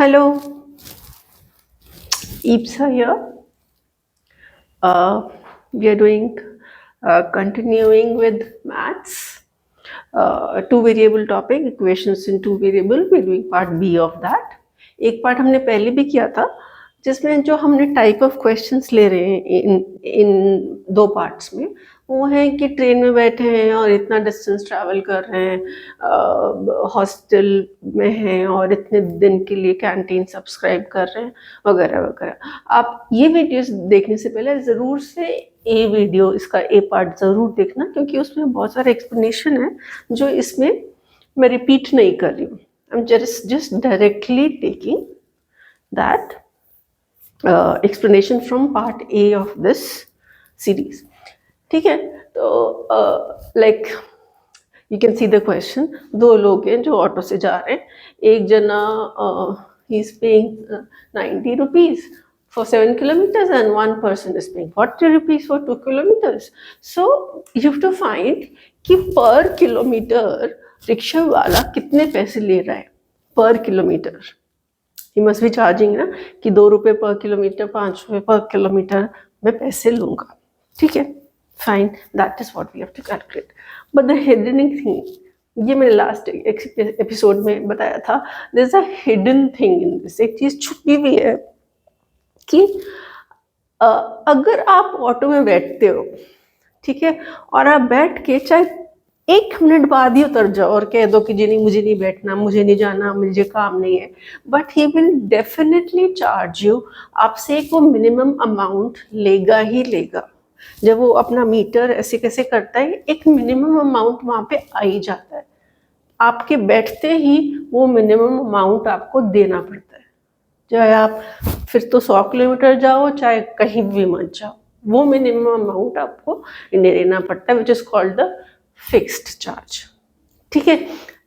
Hello, Eepsa here. We are doing continuing with maths, two variable topic, equations in two variable. We're doing part B of that. एक part हमने पहले भी किया था जिसमें जो हमने टाइप ऑफ क्वेश्चंस ले रहे हैं इन दो पार्ट्स में, वो है कि ट्रेन में बैठे हैं और इतना डिस्टेंस ट्रैवल कर रहे हैं, हॉस्टल में हैं और इतने दिन के लिए कैंटीन सब्सक्राइब कर रहे हैं वगैरह वगैरह। आप ये वीडियोस देखने से पहले ज़रूर से ए वीडियो, इसका ए पार्ट ज़रूर देखना, क्योंकि उसमें बहुत सारे एक्सप्लेनेशन है जो इसमें मैं रिपीट नहीं कर रही हूँ. I'm just directly taking that explanation from part A of this series. ठीक है, तो like you can see the question. दो लोग हैं जो ऑटो से जा रहे हैं. एक जना he is paying 90 rupees for 7 kilometers and one person is paying 40 rupees for 2 kilometers. So you have to find कि per kilometer रिक्शा वाला कितने पैसे ले रहा है पर kilometre. He must be charging ना कि 2 रुपये पर किलोमीटर, 5 रुपये पर किलोमीटर मैं पैसे लूँगा. ठीक है, fine, that is what we have to calculate. But the hidden thing, ये मैंने लास्ट एपिसोड में बताया था, there is a hidden thing in this. एक चीज़ छुपी हुई है कि अगर आप ऑटो में बैठते हो, ठीक है, और आप बैठ के चाहे 1 मिनट बाद ही उतर जाओ और कह दो कि जी नहीं, मुझे नहीं बैठना, मुझे नहीं जाना, मुझे काम नहीं है, but he will definitely charge you. आपसे एक वो मिनिमम अमाउंट लेगा ही लेगा. जब वो अपना मीटर ऐसे कैसे करता है, एक मिनिमम अमाउंट वहाँ पे आ ही जाता है. आपके बैठते ही वो मिनिमम अमाउंट आपको देना पड़ता है. चाहे आप फिर तो 100 किलोमीटर जाओ, चाहे कहीं भी मत जाओ, वो मिनिमम अमाउंट आपको देना पड़ता है, which is called the fixed charge. ठीक है,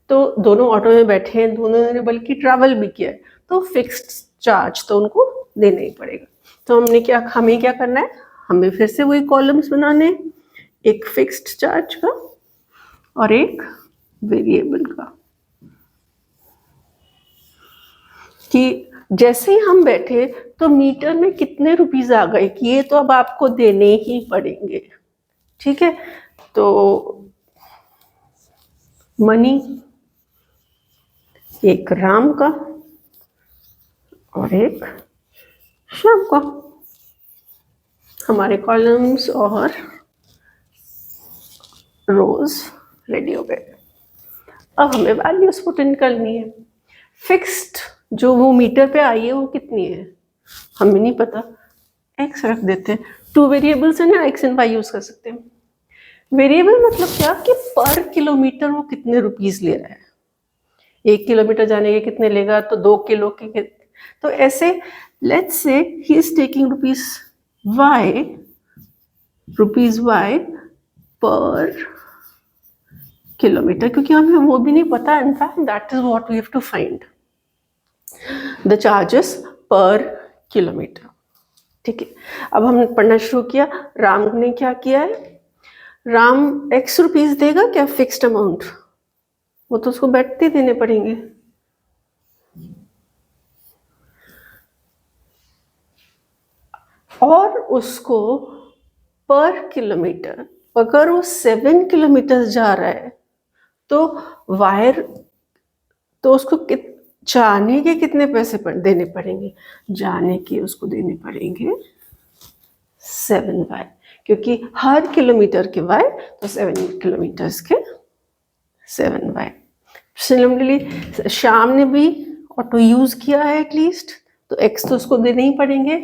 तो दोनों ऑटो में बैठे हैं, दोनों ने बल्कि ट्रैवल भी किया है, तो फिक्स्ड चार्ज तो उनको देना ही पड़ेगा. तो हमें क्या करना है, हमें फिर से वही कॉलम्स बनाने हैं, एक फिक्स्ड चार्ज का और एक वेरिएबल का. कि जैसे ही हम बैठे तो मीटर में कितने रुपीस आ गए कि ये तो अब आपको देने ही पड़ेंगे. ठीक है, तो मनी एक राम का और एक श्याम का, हमारे कॉलम्स और रोज रेडी हो गए. अब हमें वैल्यूज पुट इन करनी है. फिक्स्ड जो वो मीटर पे आई है वो कितनी है हमें नहीं पता, एक्स रख देते हैं. 2 वेरिएबल्स है ना, एक्स एंड वाई यूज कर सकते हैं. वेरिएबल मतलब क्या कि पर किलोमीटर वो कितने रुपीस ले रहा है. 1 किलोमीटर जाने के कितने लेगा, तो 2 किलो के, तो ऐसे let's say he is taking rupees y per kilometer, क्योंकि हमें वो भी नहीं पता. In fact that is what we have to find, the charges per kilometer. ठीक है, अब हमने पढ़ना शुरू किया. राम ने क्या किया है, राम x रुपीज देगा क्या फिक्स्ड अमाउंट, वो तो उसको बैठते देने पड़ेंगे. और उसको पर किलोमीटर, अगर वो 7 किलोमीटर जा रहा है तो वायर, तो उसको जाने के कितने पैसे देने पड़ेंगे, जाने के उसको देने पड़ेंगे 7 वाई, क्योंकि हर किलोमीटर के वाई, तो 7 किलोमीटर्स के 7 वाई. सिमिलरली श्याम ने भी ऑटो यूज किया है एटलीस्ट, तो एक्स तो उसको देने ही पड़ेंगे.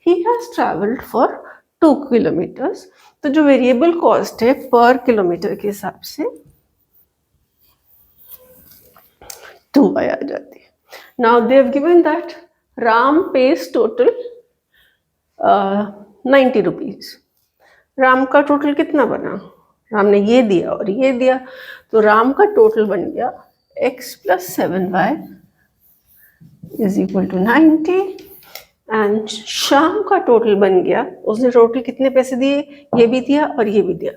He has travelled for 2 kilometres, तो जो वेरिएबल कॉस्ट है पर किलोमीटर के हिसाब से 2 वाई आ जाती है. Now they have given that Ram page total 90 rupees. Ram का टोटल कितना बना, राम ने ये दिया और ये दिया, तो राम का टोटल बन गया x plus 7y is equal to 90. And Shyam का टोटल बन गया, उसने टोटल कितने पैसे दिए, ये भी दिया और ये भी दिया,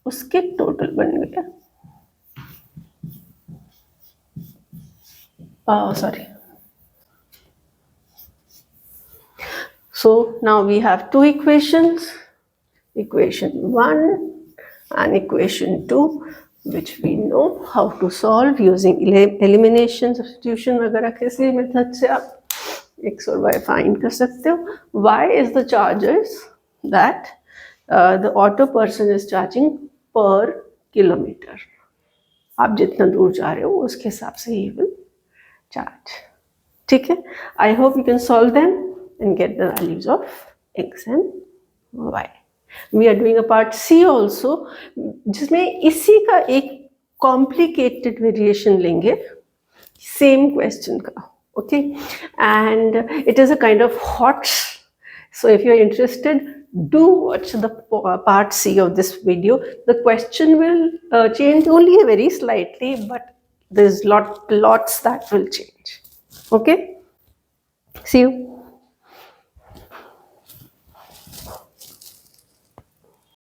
उसके टोटल बन गया sorry So now we have two equations, equation 1 and equation 2, which we know how to solve using elimination, substitution वगैरह किसी मेथड से आप x और y फाइंड कर सकते हो. Y is the charges that the auto person is charging per kilometer. आप जितना दूर जा रहे हो उसके हिसाब से ही विल चार्ज. ठीक है. I hope you can solve them and get the values of x and y. We are doing a part C also, जिसमें इसी का एक कॉम्प्लिकेटेड वेरिएशन लेंगे सेम क्वेश्चन का. Okay, and it is a kind of hot, so if you're interested, do watch the part C of this video. The question will change only very slightly, but there's lots that will change. Okay, see you.